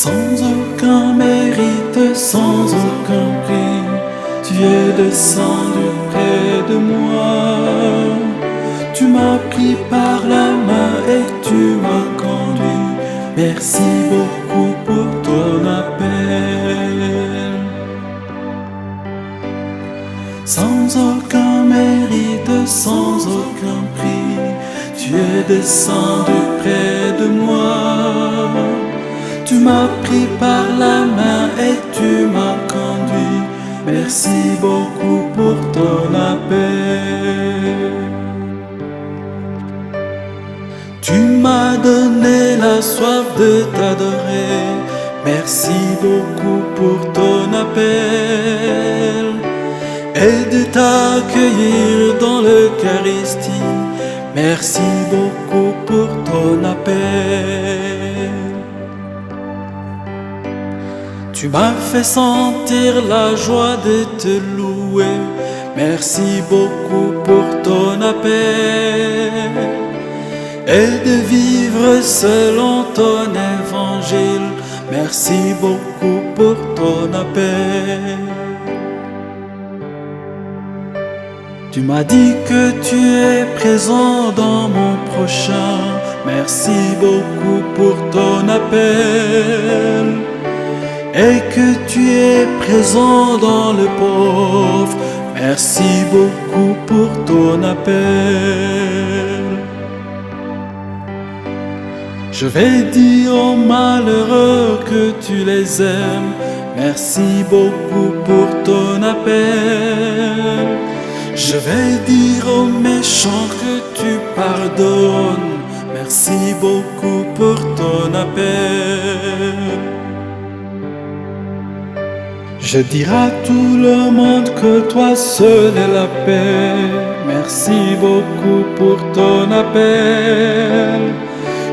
Sans aucun mérite, sans aucun prix, tu es descendu près de moi. Tu m'as pris par la main et tu m'as conduit. Merci beaucoup pour ton appel. Sans aucun mérite, sans aucun prix, tu es descendu près de moi. Tu m'as pris par la main et tu m'as conduit. Merci beaucoup pour ton appel. Tu m'as donné la soif de t'adorer. Merci beaucoup pour ton appel. Et de t'accueillir dans l'Eucharistie. Merci beaucoup pour ton appel. Tu m'as fait sentir la joie de te louer. Merci beaucoup pour ton appel. Et de vivre selon ton évangile. Merci beaucoup pour ton appel. Tu m'as dit que tu es présent dans mon prochain. Merci beaucoup pour ton appel. Et que tu es présent dans le pauvre. Merci beaucoup pour ton appel. Je vais dire aux malheureux que tu les aimes. Merci beaucoup pour ton appel. Je vais dire aux méchants que tu pardonnes. Merci beaucoup pour ton appel. Je dirai à tout le monde que toi seul est la paix. Merci beaucoup pour ton appel.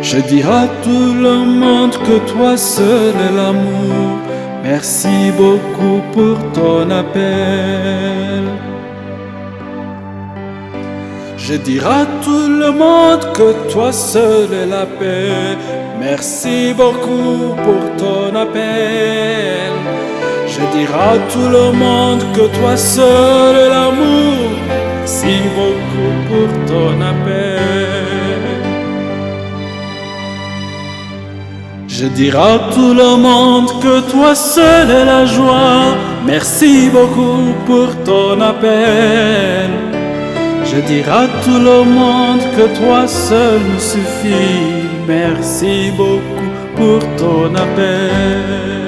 Je dirai à tout le monde que toi seul est l'amour. Merci beaucoup pour ton appel. Je dirai à tout le monde que toi seul est la paix. Merci beaucoup pour ton appel. Je dirai à tout le monde que toi seul est l'amour. Merci beaucoup pour ton appel. Je dirai à tout le monde que toi seul est la joie. Merci beaucoup pour ton appel. Je dirai à tout le monde que toi seul me suffit. Merci beaucoup pour ton appel.